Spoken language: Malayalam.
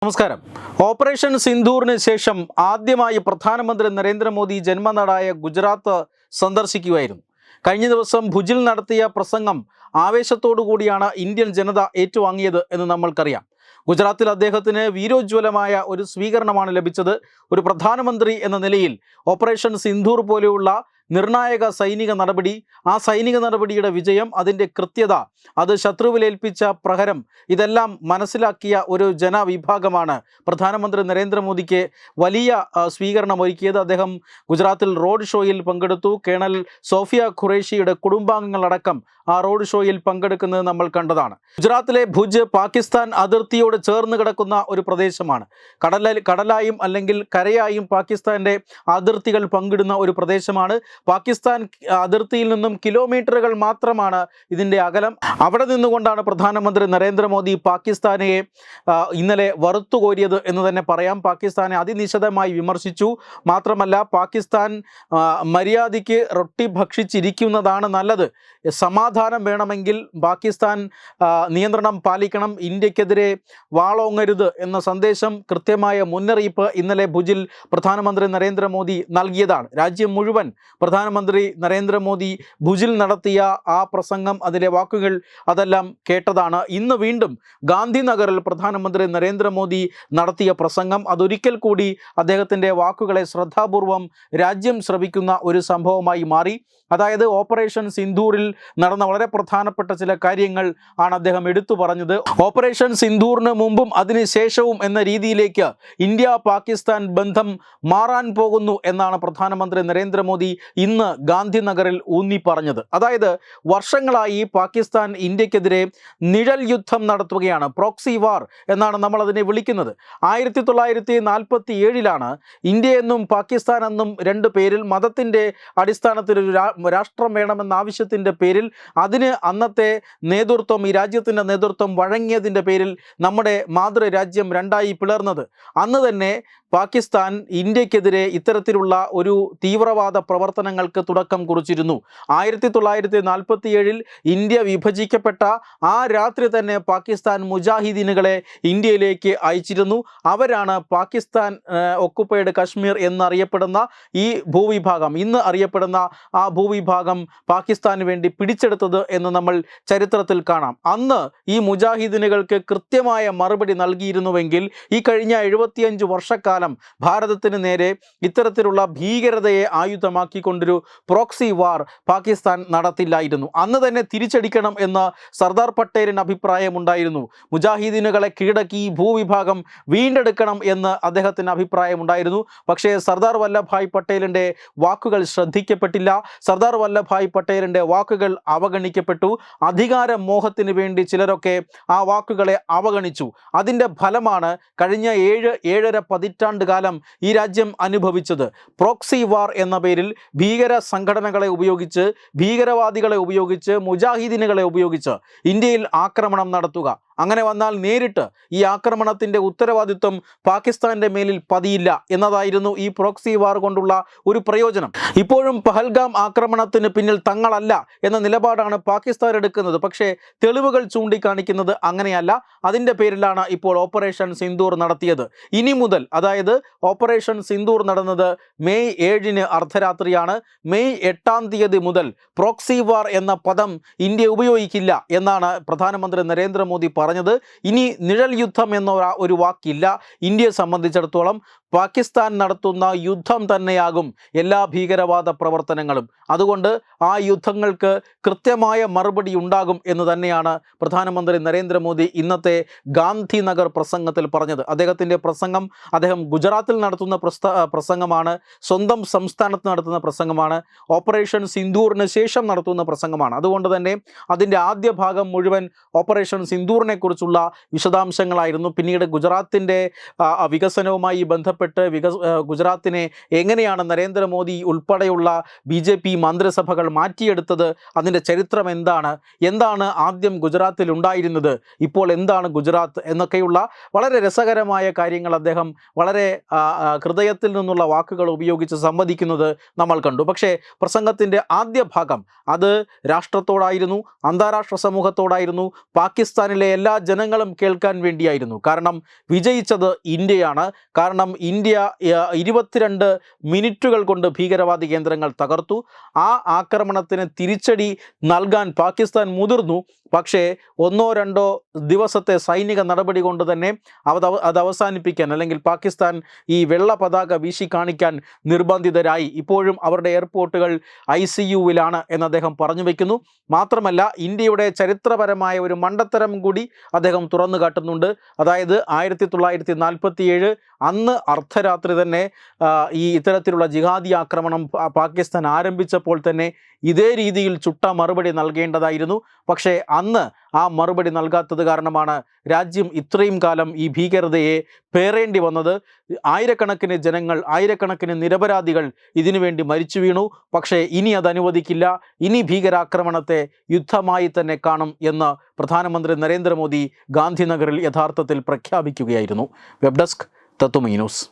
നമസ്കാരം. ഓപ്പറേഷൻ സിന്ദൂറിന് ശേഷം ആദ്യമായി പ്രധാനമന്ത്രി നരേന്ദ്രമോദി ജന്മനാടായ ഗുജറാത്ത് സന്ദർശിക്കുകയായിരുന്നു. കഴിഞ്ഞ ദിവസം ഭുജിൽ നടത്തിയ പ്രസംഗം ആവേശത്തോടു കൂടിയാണ് ഇന്ത്യൻ ജനത ഏറ്റുവാങ്ങിയത് എന്ന് നമ്മൾക്കറിയാം. ഗുജറാത്തിൽ അദ്ദേഹത്തിന് വീരോജ്വലമായ ഒരു സ്വീകരണമാണ് ലഭിച്ചത്. ഒരു പ്രധാനമന്ത്രി എന്ന നിലയിൽ ഓപ്പറേഷൻ സിന്ദൂർ പോലെയുള്ള നിർണായക സൈനിക നടപടി, ആ സൈനിക നടപടിയുടെ വിജയം, അതിൻ്റെ കൃത്യത, അത് ശത്രുവിലേൽപ്പിച്ച പ്രഹരം, ഇതെല്ലാം മനസ്സിലാക്കിയ ഒരു ജനവിഭാഗമാണ് പ്രധാനമന്ത്രി നരേന്ദ്രമോദിക്ക് വലിയ സ്വീകരണം ഒരുക്കിയത്. അദ്ദേഹം ഗുജറാത്തിൽ റോഡ് ഷോയിൽ പങ്കെടുത്തു. കേണൽ സോഫിയ ഖുറേഷിയുടെ കുടുംബാംഗങ്ങളടക്കം ആ റോഡ് ഷോയിൽ പങ്കെടുക്കുന്നത് നമ്മൾ കണ്ടതാണ്. ഗുജറാത്തിലെ ഭുജ് പാകിസ്ഥാൻ അതിർത്തിയോട് ചേർന്ന് കിടക്കുന്ന ഒരു പ്രദേശമാണ്. കടലായും അല്ലെങ്കിൽ കരയായും പാകിസ്ഥാൻ്റെ അതിർത്തികൾ പങ്കിടുന്ന ഒരു പ്രദേശമാണ്. പാകിസ്ഥാൻ അതിർത്തിയിൽ നിന്നും കിലോമീറ്ററുകൾ മാത്രമാണ് ഇതിൻ്റെ അകലം. അവിടെ നിന്നുകൊണ്ടാണ് പ്രധാനമന്ത്രി നരേന്ദ്രമോദി പാകിസ്ഥാനെ ഇന്നലെ വറുത്തുകോരിയത് എന്ന് തന്നെ പറയാം. പാകിസ്ഥാനെ അതിനിശിതമായി വിമർശിച്ചു. മാത്രമല്ല, പാകിസ്ഥാൻ മര്യാദയ്ക്ക് റൊട്ടി ഭക്ഷിച്ചിരിക്കുന്നതാണ് നല്ലത്. സമാധാനം വേണമെങ്കിൽ പാകിസ്ഥാൻ നിയന്ത്രണം പാലിക്കണം, ഇന്ത്യക്കെതിരെ വാളോങ്ങരുത് എന്ന സന്ദേശം, കൃത്യമായ മുന്നറിയിപ്പ് ഇന്നലെ ഭുജിൽ പ്രധാനമന്ത്രി നരേന്ദ്രമോദി നൽകിയതാണ്. രാജ്യം മുഴുവൻ പ്രധാനമന്ത്രി നരേന്ദ്രമോദി ഭുജിൽ നടത്തിയ ആ പ്രസംഗം, അതിലെ വാക്കുകൾ, അതെല്ലാം കേട്ടതാണ്. ഇന്ന് വീണ്ടും ഗാന്ധിനഗറിൽ പ്രധാനമന്ത്രി നരേന്ദ്രമോദി നടത്തിയ പ്രസംഗം, അതൊരിക്കൽ കൂടി അദ്ദേഹത്തിൻ്റെ വാക്കുകളെ ശ്രദ്ധാപൂർവം രാജ്യം ശ്രവിക്കുന്ന ഒരു സംഭവമായി മാറി. അതായത് ഓപ്പറേഷൻ സിന്ദൂറിൽ നടന്ന വളരെ പ്രധാനപ്പെട്ട ചില കാര്യങ്ങൾ ആണ് അദ്ദേഹം എടുത്തു പറഞ്ഞത്. ഓപ്പറേഷൻ സിന്ദൂറിന് മുമ്പും അതിനുശേഷവും എന്ന രീതിയിലേക്ക് ഇന്ത്യ പാകിസ്ഥാൻ ബന്ധം മാറാൻ പോകുന്നു എന്നാണ് പ്രധാനമന്ത്രി നരേന്ദ്രമോദി ഇന്ന് ഗാന്ധിനഗറിൽ ഊന്നി പറഞ്ഞത്. അതായത് വർഷങ്ങളായി പാകിസ്ഥാൻ ഇന്ത്യക്കെതിരെ നിഴൽ യുദ്ധം നടത്തുകയാണ്. പ്രോക്സി വാർ എന്നാണ് നമ്മൾ അതിനെ വിളിക്കുന്നത്. 1947 ഇന്ത്യ എന്നും പാകിസ്ഥാൻ എന്നും രണ്ട് പേരിൽ, മതത്തിൻ്റെ അടിസ്ഥാനത്തിൽ ഒരു രാഷ്ട്രം വേണമെന്ന ആവശ്യത്തിൻ്റെ പേരിൽ, അതിന് അന്നത്തെ നേതൃത്വം, ഈ രാജ്യത്തിൻ്റെ നേതൃത്വം വഴങ്ങിയതിൻ്റെ പേരിൽ നമ്മുടെ മാതൃരാജ്യം രണ്ടായി പിളർന്നത്. അന്ന് തന്നെ പാകിസ്ഥാൻ ഇന്ത്യക്കെതിരെ ഇത്തരത്തിലുള്ള ഒരു തീവ്രവാദ പ്രവർത്തനങ്ങൾക്ക് തുടക്കം കുറിച്ചിരുന്നു. 1947 ഇന്ത്യ വിഭജിക്കപ്പെട്ട ആ രാത്രി തന്നെ പാകിസ്ഥാൻ മുജാഹിദീനുകളെ ഇന്ത്യയിലേക്ക് അയച്ചിരുന്നു. അവരാണ് പാകിസ്ഥാൻ ഒക്കുപ്പൈഡ് കശ്മീർ എന്നറിയപ്പെടുന്ന ഈ ഭൂവിഭാഗം, ഇന്ന് അറിയപ്പെടുന്ന ആ ഭൂവിഭാഗം പാകിസ്ഥാന് വേണ്ടി പിടിച്ചെടുത്തത് എന്ന് നമ്മൾ ചരിത്രത്തിൽ കാണാം. അന്ന് ഈ മുജാഹിദീനുകൾക്ക് കൃത്യമായ മറുപടി നൽകിയിരുന്നുവെങ്കിൽ ഈ കഴിഞ്ഞ 75 വർഷക്കാലം ഭാരതത്തിന് നേരെ ഇത്തരത്തിലുള്ള ഭീകരതയെ ആയുധമാക്കിക്കൊണ്ടൊരു പ്രോക്സി വാർ പാകിസ്ഥാൻ നടത്തില്ലായിരുന്നു. അന്ന് തന്നെ തിരിച്ചടിക്കണം എന്ന് സർദാർ പട്ടേലിന് അഭിപ്രായമുണ്ടായിരുന്നു. മുജാഹിദീനുകളെ കീഴടക്കി ഈ ഭൂവിഭാഗം വീണ്ടെടുക്കണം എന്ന് അദ്ദേഹത്തിന് അഭിപ്രായമുണ്ടായിരുന്നു. പക്ഷേ സർദാർ വല്ലഭായ് പട്ടേലിൻ്റെ വാക്കുകൾ ശ്രദ്ധിക്കപ്പെട്ടില്ല. സർദാർ വല്ലഭായ് പട്ടേലിൻ്റെ വാക്കുകൾ അവഗണിക്കപ്പെട്ടു. അധികാര മോഹത്തിന് വേണ്ടി ചിലരൊക്കെ ആ വാക്കുകളെ അവഗണിച്ചു. അതിൻ്റെ ഫലമാണ് കഴിഞ്ഞ 7-7.5 പതിറ്റാണ്ട് കാലം ഈ രാജ്യം അനുഭവിച്ചത്. പ്രോക്സി വാർ എന്ന പേരിൽ ഭീകര സംഘടനകളെ ഉപയോഗിച്ച്, ഭീകരവാദികളെ ഉപയോഗിച്ച്, മുജാഹിദീനുകളെ ഉപയോഗിച്ച് ഇന്ത്യയിൽ ആക്രമണം നടത്തുക. അങ്ങനെ വന്നാൽ നേരിട്ട് ഈ ആക്രമണത്തിൻ്റെ ഉത്തരവാദിത്വം പാകിസ്ഥാൻ്റെ മേലിൽ പതിയില്ല എന്നതായിരുന്നു ഈ പ്രോക്സി വാർ കൊണ്ടുള്ള ഒരു പ്രയോജനം. ഇപ്പോഴും പഹൽഗാം ആക്രമണത്തിന് പിന്നിൽ തങ്ങളല്ല എന്ന നിലപാടാണ് പാകിസ്ഥാൻ എടുക്കുന്നത്. പക്ഷേ തെളിവുകൾ ചൂണ്ടിക്കാണിക്കുന്നത് അങ്ങനെയല്ല. അതിൻ്റെ പേരിലാണ് ഇപ്പോൾ ഓപ്പറേഷൻ സിന്ദൂർ നടത്തിയത്. ഇനി മുതൽ, അതായത് ഓപ്പറേഷൻ സിന്ദൂർ നടന്നത് മെയ് 7 അർദ്ധരാത്രിയാണ്. മെയ് 8 മുതൽ പ്രോക്സി വാർ എന്ന പദം ഇന്ത്യ ഉപയോഗിക്കില്ല എന്നാണ് പ്രധാനമന്ത്രി നരേന്ദ്രമോദി പറഞ്ഞത്. ഇനി നിഴൽ യുദ്ധം എന്ന ഒരു വാക്കില്ല. ഇന്ത്യയെ സംബന്ധിച്ചിടത്തോളം പാകിസ്ഥാൻ നടത്തുന്ന യുദ്ധം തന്നെയാകും എല്ലാ ഭീകരവാദ പ്രവർത്തനങ്ങളും. അതുകൊണ്ട് ആ യുദ്ധങ്ങൾക്ക് കൃത്യമായ മറുപടി ഉണ്ടാകും എന്ന് തന്നെയാണ് പ്രധാനമന്ത്രി നരേന്ദ്രമോദി ഇന്നത്തെ ഗാന്ധിനഗർ പ്രസംഗത്തിൽ പറഞ്ഞത്. അദ്ദേഹത്തിൻ്റെ പ്രസംഗം അദ്ദേഹം ഗുജറാത്തിൽ നടത്തുന്ന പ്രസംഗമാണ്, സ്വന്തം സംസ്ഥാനത്ത് നടത്തുന്ന പ്രസംഗമാണ്, ഓപ്പറേഷൻ സിന്ദൂറിന് ശേഷം നടത്തുന്ന പ്രസംഗമാണ്. അതുകൊണ്ട് തന്നെ അതിൻ്റെ ആദ്യ ഭാഗം മുഴുവൻ ഓപ്പറേഷൻ സിന്ദൂറിനെ കുറിച്ചുള്ള വിശദാംശങ്ങളായിരുന്നു. പിന്നീട് ഗുജറാത്തിൻ്റെ വികസനവുമായി ബന്ധപ്പെട്ട് ഗുജറാത്തിനെ എങ്ങനെയാണ് നരേന്ദ്രമോദി ഉൾപ്പെടെയുള്ള BJP മന്ത്രിസഭകൾ മാറ്റിയെടുത്തത്, അതിൻ്റെ ചരിത്രം എന്താണ് ആദ്യം ഗുജറാത്തിൽ ഉണ്ടായിരുന്നത്, ഇപ്പോൾ എന്താണ് ഗുജറാത്ത് എന്നൊക്കെയുള്ള വളരെ രസകരമായ കാര്യങ്ങൾ അദ്ദേഹം വളരെ ഹൃദയത്തിൽ നിന്നുള്ള വാക്കുകൾ ഉപയോഗിച്ച് സംവദിക്കുന്നത് നമ്മൾ കണ്ടു. പക്ഷേ പ്രസംഗത്തിൻ്റെ ആദ്യ ഭാഗം അത് രാഷ്ട്രത്തോടായിരുന്നു, അന്താരാഷ്ട്ര സമൂഹത്തോടായിരുന്നു, പാകിസ്ഥാനിലെ എല്ലാ ജനങ്ങളും കേൾക്കാൻ വേണ്ടിയായിരുന്നു. കാരണം വിജയിച്ചത് ഇന്ത്യയാണ്. കാരണം ഇന്ത്യ 22 മിനിറ്റുകൾ കൊണ്ട് ഭീകരവാദി കേന്ദ്രങ്ങൾ തകർത്തു. ആ ആക്രമണത്തിന് തിരിച്ചടി നൽകാൻ പാകിസ്ഥാൻ മുതിർന്നു. പക്ഷേ 1-2 ദിവസത്തെ സൈനിക നടപടി കൊണ്ട് തന്നെ അത് അവസാനിപ്പിക്കാൻ, അല്ലെങ്കിൽ പാകിസ്ഥാൻ ഈ വെള്ള പതാക വീശി കാണിക്കാൻ നിർബന്ധിതരായി. ഇപ്പോഴും അവരുടെ എയർപോർട്ടുകൾ ICUവിലാണ് എന്ന് അദ്ദേഹം പറഞ്ഞു വയ്ക്കുന്നു. മാത്രമല്ല, ഇന്ത്യയുടെ ചരിത്രപരമായ ഒരു മണ്ടത്തരം കൂടി അദ്ദേഹം തുറന്നു കാട്ടുന്നുണ്ട്. അതായത് 1947 അന്ന് അർദ്ധരാത്രി തന്നെ ഈ ഇത്തരത്തിലുള്ള ജിഹാദി ആക്രമണം പാകിസ്ഥാൻ ആരംഭിച്ചപ്പോൾ തന്നെ ഇതേ രീതിയിൽ ചുട്ട മറുപടി നൽകേണ്ടതായിരുന്നു. പക്ഷേ അന്ന് ആ മറുപടി നൽകാത്തത് കാരണമാണ് രാജ്യം ഇത്രയും കാലം ഈ ഭീകരതയെ പേറേണ്ടി വന്നത്. ആയിരക്കണക്കിന് ജനങ്ങൾ, ആയിരക്കണക്കിന് നിരപരാധികൾ ഇതിനുവേണ്ടി മരിച്ചു വീണു. പക്ഷേ ഇനി അത് അനുവദിക്കില്ല. ഇനി ഭീകരാക്രമണത്തെ യുദ്ധമായി തന്നെ കാണും എന്ന് പ്രധാനമന്ത്രി നരേന്ദ്രമോദി ഗാന്ധിനഗറിൽ യഥാർത്ഥത്തിൽ പ്രഖ്യാപിക്കുകയായിരുന്നു. വെബ് ഡെസ്ക് തത്തുമൈ ന്യൂസ്.